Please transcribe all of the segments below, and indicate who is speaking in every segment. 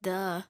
Speaker 1: Duh.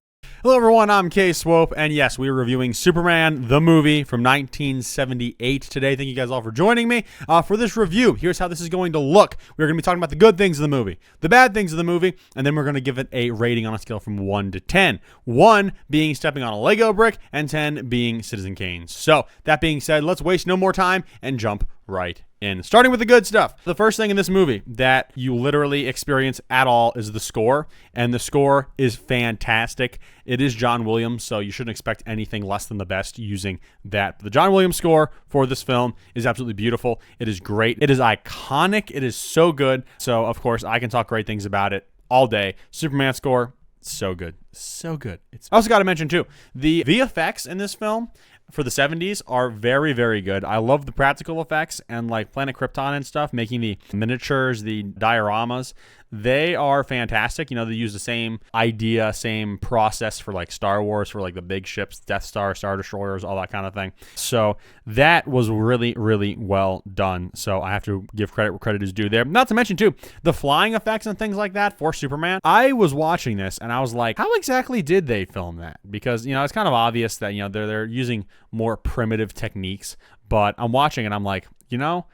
Speaker 2: Hello everyone, I'm K-Swope, and yes, we are reviewing Superman, the movie from 1978 today. Thank you guys all for joining me for this review. Here's how this is going to look. We're going to be talking about the good things of the movie, the bad things of the movie, and then we're going to give it a rating on a scale from 1 to 10. 1 being stepping on a Lego brick, and 10 being Citizen Kane. So, that being said, let's waste no more time and jump right in. Starting with the good stuff. The first thing in this movie that you literally experience at all is the score, and the score is fantastic. It is John Williams, so you shouldn't expect anything less than the best using that. The John Williams score for this film is absolutely beautiful. It is great. It is iconic. It is so good. So, of course, I can talk great things about it all day. Superman score, so good. So good. I also got to mention, too, the VFX in this film for the 70s are very, very good. I love the practical effects and like Planet Krypton and stuff, making the miniatures, the dioramas. They are fantastic. You know, they use the same idea, same process for like Star Wars, for like the big ships, Death Star, Star Destroyers, all that kind of thing. So that was really, really well done. So I have to give credit where credit is due there. Not to mention, too, the flying effects and things like that for Superman. I was watching this and I was like, how exactly did they film that? Because, you know, it's kind of obvious that, you know, they're using more primitive techniques. But I'm watching and I'm like, you know,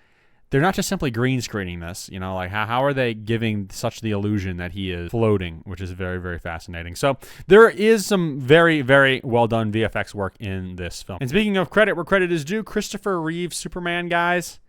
Speaker 2: they're not just simply green screening this, you know, like how are they giving such the illusion that he is floating, which is very, very fascinating. So there is some very, very well done VFX work in this film. And speaking of credit where credit is due, Christopher Reeve Superman, guys.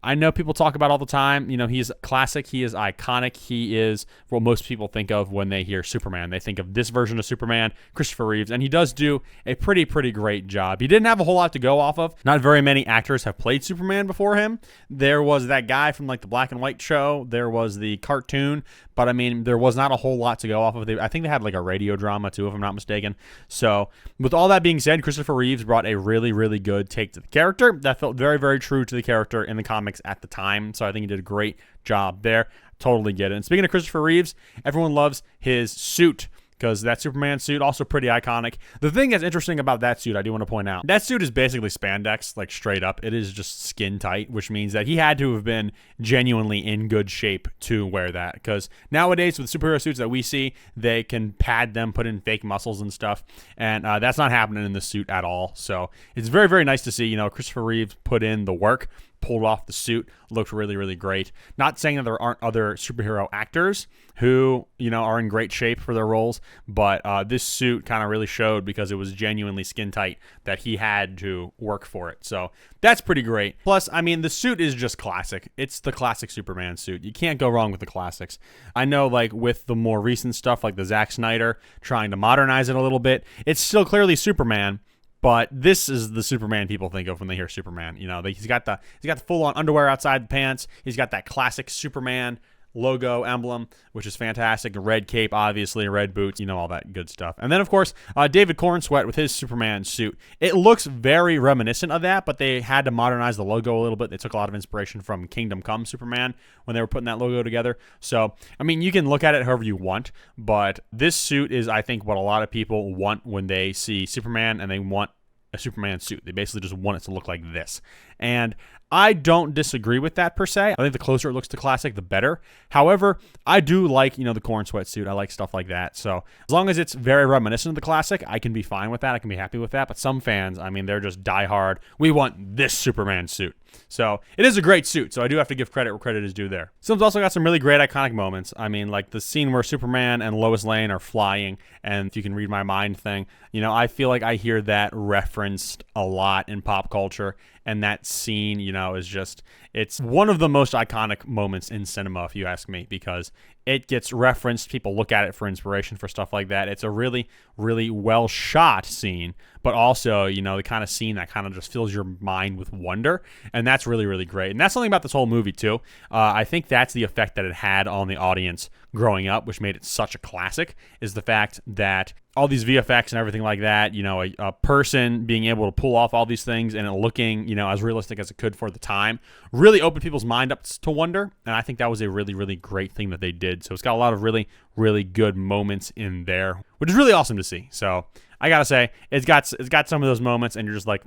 Speaker 2: I know people talk about all the time, you know, he's classic, he is iconic, he is what most people think of when they hear Superman. They think of this version of Superman, Christopher Reeves, and he does do a pretty great job. He didn't have a whole lot to go off of. Not very many actors have played Superman before him. There was that guy from like the black and white show, there was the cartoon, but I mean, there was not a whole lot to go off of. I think they had like a radio drama too, if I'm not mistaken. So with all that being said, Christopher Reeves brought a really, really good take to the character that felt very, very true to the character in the comics at the time. So I think he did a great job there. Totally get it. And speaking of Christopher Reeves, everyone loves his suit, because that Superman suit, also pretty iconic. The thing that's interesting about that suit, I do want to point out, that suit is basically spandex, like straight up. It is just skin tight, which means that he had to have been genuinely in good shape to wear that. Because nowadays, with superhero suits that we see, they can pad them, put in fake muscles and stuff. And that's not happening in this suit at all. So it's very, very nice to see, you know, Christopher Reeves put in the work, pulled off the suit, looked really, really great. Not saying that there aren't other superhero actors who, you know, are in great shape for their roles, but this suit kind of really showed, because it was genuinely skin tight, that he had to work for it. So that's pretty great. Plus, I mean, the suit is just classic. It's the classic Superman suit. You can't go wrong with the classics. I know, like, with the more recent stuff, like the Zack Snyder trying to modernize it a little bit, it's still clearly Superman. But this is the Superman people think of when they hear Superman. You know, he's got the full-on underwear outside the pants. He's got that classic Superman logo emblem, which is fantastic. A red cape, obviously, red boots, you know, all that good stuff. And then, of course, David Cornsweet with his Superman suit. It looks very reminiscent of that, but they had to modernize the logo a little bit. They took a lot of inspiration from Kingdom Come Superman when they were putting that logo together. So, I mean, you can look at it however you want, but this suit is, I think, what a lot of people want when they see Superman, and they want a Superman suit. They basically just want it to look like this. And I don't disagree with that per se. I think the closer it looks to classic, the better. However, I do like, you know, the Cornsweet suit. I like stuff like that. So as long as it's very reminiscent of the classic, I can be fine with that. I can be happy with that. But some fans, I mean, they're just diehard. We want this Superman suit. So it is a great suit. So I do have to give credit where credit is due there. This film's also got some really great iconic moments. I mean, like the scene where Superman and Lois Lane are flying, and if you can read my mind thing, you know, I feel like I hear that referenced a lot in pop culture. And that scene, you know, is just, it's one of the most iconic moments in cinema, if you ask me, because it gets referenced. People look at it for inspiration for stuff like that. It's a really, really well shot scene, but also, you know, the kind of scene that kind of just fills your mind with wonder. And that's really, really great. And that's something about this whole movie, too. I think that's the effect that it had on the audience growing up, which made it such a classic, is the fact that all these VFX and everything like that, you know, a person being able to pull off all these things and it looking, you know, as realistic as it could for the time, really opened people's mind up to wonder. And I think that was a really, really great thing that they did. So it's got a lot of really, really good moments in there, which is really awesome to see. So I gotta say, it's got some of those moments, and you're just like,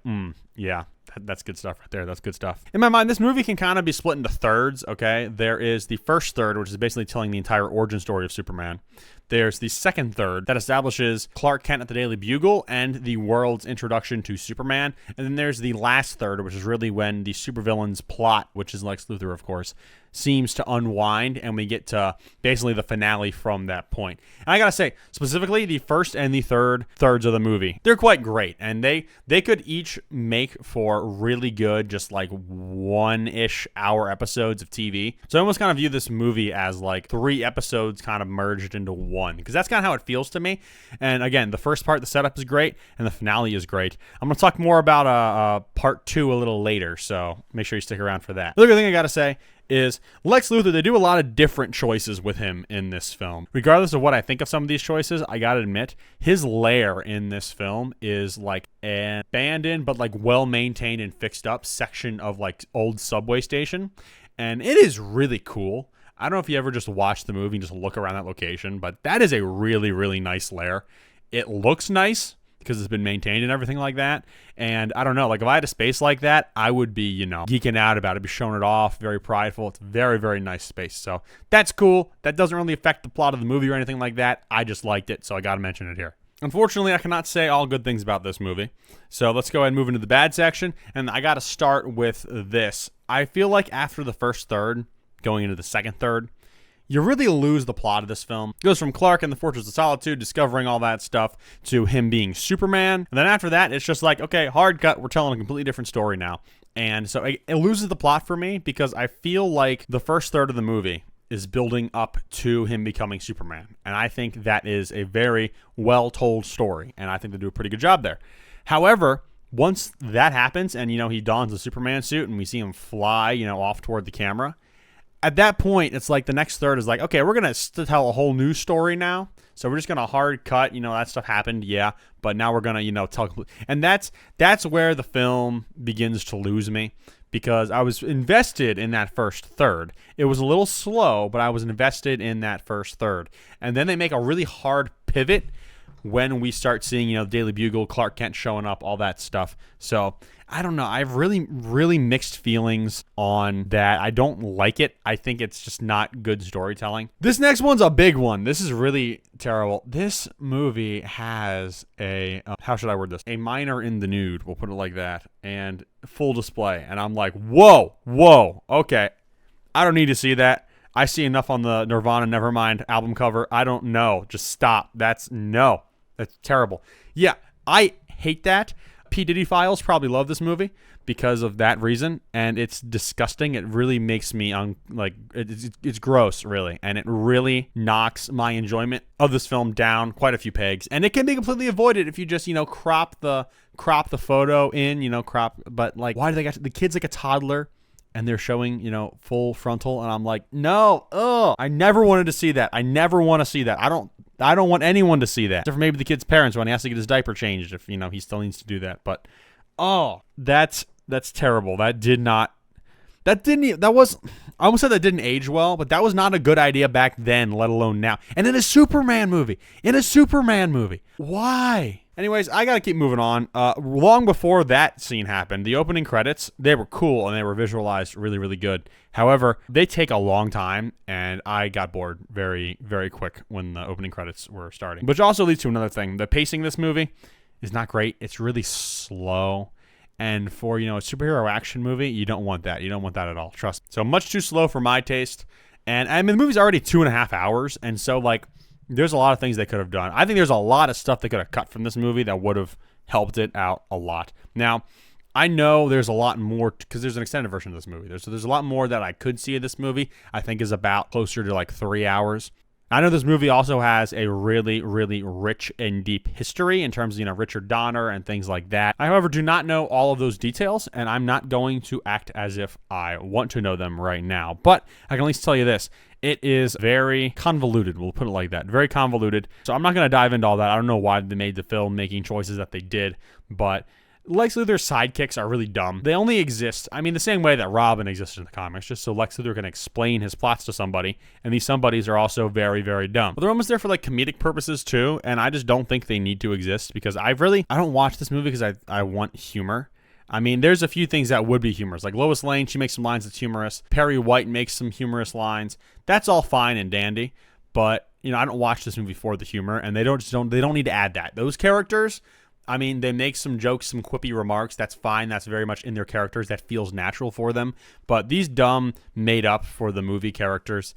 Speaker 2: yeah, That's good stuff right there. That's good stuff. In my mind, this movie can kind of be split into thirds, okay? There is the first third, which is basically telling the entire origin story of Superman. There's the second third that establishes Clark Kent at the Daily Bugle and the world's introduction to Superman. And then there's the last third, which is really when the supervillain's plot, which is Lex Luthor, of course, seems to unwind, and we get to basically the finale from that point. And I gotta say, specifically, the first and the third thirds of the movie, they're quite great, and they could each make for really good, just like one-ish hour episodes of TV. So I almost kind of view this movie as like 3 episodes kind of merged into one, because that's kind of how it feels to me. And again, the first part, the setup is great, and the finale is great. I'm gonna talk more about part 2 a little later, so make sure you stick around for that. The other thing I gotta say is Lex Luthor, they do a lot of different choices with him in this film. Regardless of what I think of some of these choices, I gotta admit, his lair in this film is like an abandoned but like well-maintained and fixed up section of like old subway station. And it is really cool. I don't know if you ever just watch the movie and just look around that location, but that is a really, really nice lair. It looks nice because it's been maintained and everything like that. And I don't know, like if I had a space like that, I would be, geeking out about it, be showing it off, very prideful. It's a very, very nice space. So that's cool. That doesn't really affect the plot of the movie or anything like that. I just liked it, so I got to mention it here. Unfortunately, I cannot say all good things about this movie. So let's go ahead and move into the bad section. And I got to start with this. I feel like after the first third, going into the second third, you really lose the plot of this film. It goes from Clark and the Fortress of Solitude, discovering all that stuff, to him being Superman. And then after that, it's just like, okay, hard cut, we're telling a completely different story now. And so it loses the plot for me because I feel like the first third of the movie is building up to him becoming Superman. And I think that is a very well-told story. And I think they do a pretty good job there. However, once that happens and, he dons the Superman suit and we see him fly, off toward the camera, at that point, it's like the next third is like, okay, we're going to tell a whole new story now. So we're just going to hard cut, that stuff happened, yeah. But now we're going to, tell. And that's where the film begins to lose me because I was invested in that first third. It was a little slow, but I was invested in that first third. And then they make a really hard pivot when we start seeing, the Daily Bugle, Clark Kent showing up, all that stuff. So I don't know. I have really, really mixed feelings on that. I don't like it. I think it's just not good storytelling. This next one's a big one. This is really terrible. This movie has how should I word this? A minor in the nude, we'll put it like that, and full display. And I'm like, whoa, okay. I don't need to see that. I see enough on the Nirvana Nevermind album cover. I don't know. Just stop. That's terrible. Yeah, I hate that. P. Diddy Files probably love this movie because of that reason, and it's disgusting. It really makes me it's gross, really, and it really knocks my enjoyment of this film down quite a few pegs. And it can be completely avoided if you just crop the photo in, But like, why do they got the kid's like a toddler? And they're showing, full frontal. And I'm like, no, I never wanted to see that. I never want to see that. I don't want anyone to see that. Except for maybe the kid's parents when he has to get his diaper changed if, he still needs to do that. But, that's terrible. I almost said that didn't age well, but that was not a good idea back then, let alone now. And in a Superman movie. Why? Anyways, I gotta keep moving on. Long before that scene happened, the opening credits, they were cool and they were visualized really, really good. However, they take a long time, and I got bored very, very quick when the opening credits were starting. Which also leads to another thing. The pacing of this movie is not great. It's really slow. And for, a superhero action movie, you don't want that. You don't want that at all. Trust me. So much too slow for my taste. And I mean, the movie's already 2.5 hours. And so, there's a lot of things they could have done. I think there's a lot of stuff they could have cut from this movie that would have helped it out a lot. Now, I know there's a lot more because there's an extended version of this movie. There's a lot more that I could see of this movie. I think is about closer to 3 hours. I know this movie also has a really, really rich and deep history in terms of, Richard Donner and things like that. I, however, do not know all of those details, and I'm not going to act as if I want to know them right now. But I can at least tell you this. It is very convoluted, we'll put it like that. Very convoluted. So I'm not going to dive into all that. I don't know why they made the film making choices that they did, but Lex Luthor's sidekicks are really dumb. They only exist, the same way that Robin existed in the comics, just so Lex Luthor can explain his plots to somebody, and these somebodies are also very, very dumb. But they're almost there for comedic purposes too, and I just don't think they need to exist because I don't watch this movie because I want humor. I mean, there's a few things that would be humorous. Like Lois Lane, she makes some lines that's humorous. Perry White makes some humorous lines. That's all fine and dandy. But, I don't watch this movie for the humor, and they don't need to add that. Those characters, I mean, they make some jokes, some quippy remarks. That's fine. That's very much in their characters. That feels natural for them. But these dumb, made up for the movie characters,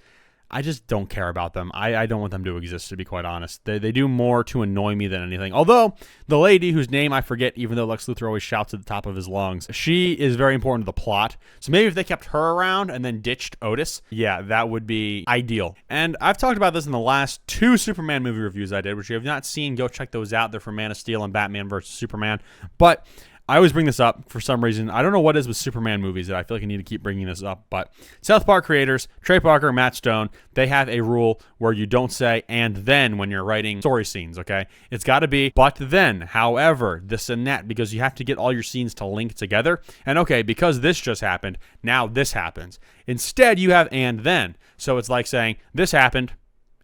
Speaker 2: I just don't care about them. I don't want them to exist, to be quite honest. They do more to annoy me than anything. Although, the lady whose name I forget, even though Lex Luthor always shouts at the top of his lungs, she is very important to the plot. So maybe if they kept her around and then ditched Otis, yeah, that would be ideal. And I've talked about this in the last 2 Superman movie reviews I did, which you have not seen. Go check those out. They're for Man of Steel and Batman vs. Superman. But I always bring this up for some reason. I don't know what it is with Superman movies that I feel like I need to keep bringing this up, but South Park creators, Trey Parker, Matt Stone, they have a rule where you don't say "and then" when you're writing story scenes, okay? It's got to be "but then," however, this and that, because you have to get all your scenes to link together. And okay, because this just happened, now this happens. Instead, you have "and then." So it's like saying this happened,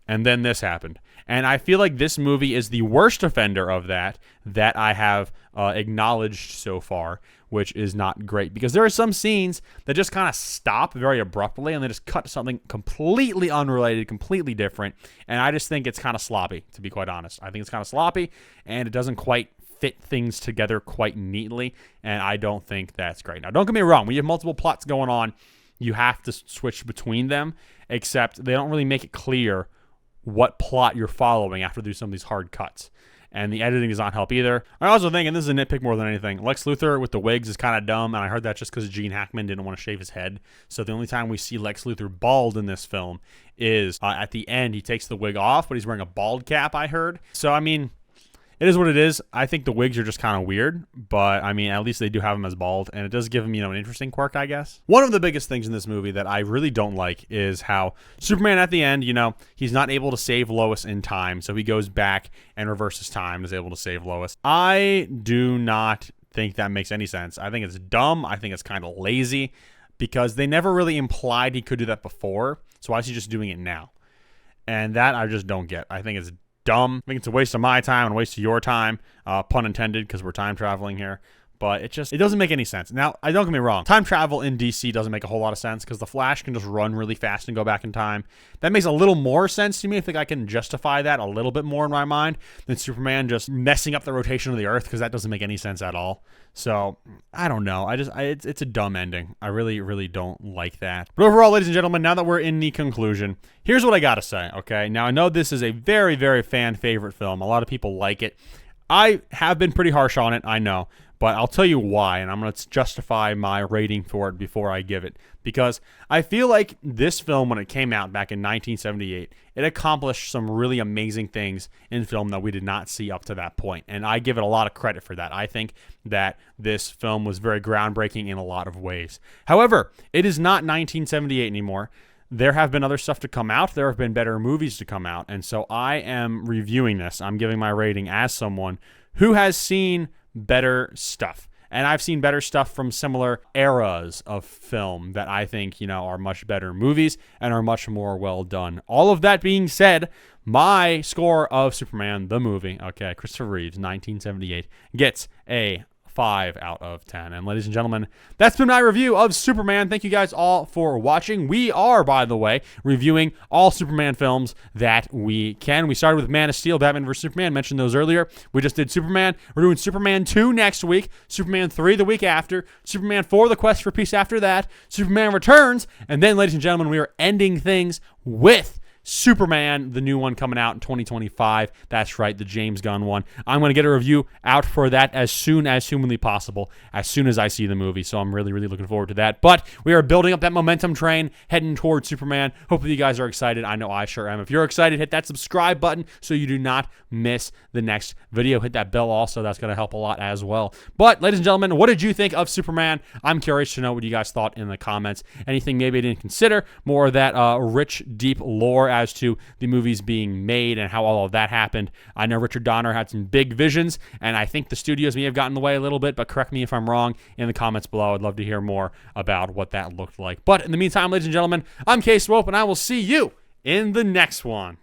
Speaker 2: and then this happened. And I feel like this movie is the worst offender of that I have acknowledged so far, which is not great. Because there are some scenes that just kind of stop very abruptly and they just cut to something completely unrelated, completely different. And I just think it's kind of sloppy, to be quite honest. I think it's kind of sloppy and it doesn't quite fit things together quite neatly. And I don't think that's great. Now, don't get me wrong. When you have multiple plots going on, you have to switch between them, except they don't really make it clear what plot you're following after do some of these hard cuts. And the editing does not help either. I also think, and this is a nitpick more than anything, Lex Luthor with the wigs is kind of dumb, and I heard that just because Gene Hackman didn't want to shave his head. So the only time we see Lex Luthor bald in this film is at the end. He takes the wig off, but he's wearing a bald cap, I heard. So, I mean, it is what it is. I think the wigs are just kind of weird, but I mean, at least they do have him as bald, and it does give him, an interesting quirk, I guess. One of the biggest things in this movie that I really don't like is how Superman at the end, he's not able to save Lois in time, so he goes back and reverses time and is able to save Lois. I do not think that makes any sense. I think it's dumb. I think it's kind of lazy because they never really implied he could do that before, so why is he just doing it now? And that I just don't get. I think it's dumb. I think it's a waste of my time and a waste of your time, pun intended, because we're time traveling here. But it doesn't make any sense. Now, don't get me wrong. Time travel in DC doesn't make a whole lot of sense because the Flash can just run really fast and go back in time. That makes a little more sense to me. I think I can justify that a little bit more in my mind than Superman just messing up the rotation of the Earth, because that doesn't make any sense at all. So, I don't know. It's a dumb ending. I really, really don't like that. But overall, ladies and gentlemen, now that we're in the conclusion, here's what I gotta say, okay? Now, I know this is a very, very fan favorite film. A lot of people like it. I have been pretty harsh on it, I know. But I'll tell you why, and I'm going to justify my rating for it before I give it. Because I feel like this film, when it came out back in 1978, it accomplished some really amazing things in film that we did not see up to that point. And I give it a lot of credit for that. I think that this film was very groundbreaking in a lot of ways. However, it is not 1978 anymore. There have been other stuff to come out. There have been better movies to come out. And so I am reviewing this. I'm giving my rating as someone who has seen better stuff. And I've seen better stuff from similar eras of film that I think, are much better movies and are much more well done. All of that being said, my score of Superman, the movie, okay, Christopher Reeves, 1978, gets a 5 out of 10. And ladies and gentlemen, that's been my review of Superman. Thank you guys all for watching. We are, by the way, reviewing all Superman films that we can. We started with Man of Steel, Batman vs. Superman, mentioned those earlier. We just did Superman. We're doing Superman 2 next week, Superman 3 the week after, Superman 4, The Quest for Peace after that, Superman Returns, and then, ladies and gentlemen, we are ending things with Superman, the new one coming out in 2025. That's right, the James Gunn one. I'm going to get a review out for that as soon as humanly possible, as soon as I see the movie. So I'm really, really looking forward to that. But we are building up that momentum train, heading towards Superman. Hopefully you guys are excited. I know I sure am. If you're excited, hit that subscribe button so you do not miss the next video. Hit that bell also. That's going to help a lot as well. But, ladies and gentlemen, what did you think of Superman? I'm curious to know what you guys thought in the comments. Anything maybe I didn't consider, more of that rich, deep lore as to the movies being made and how all of that happened. I know Richard Donner had some big visions, and I think the studios may have gotten in the way a little bit, but correct me if I'm wrong in the comments below. I'd love to hear more about what that looked like. But in the meantime, ladies and gentlemen, I'm K Swope, and I will see you in the next one.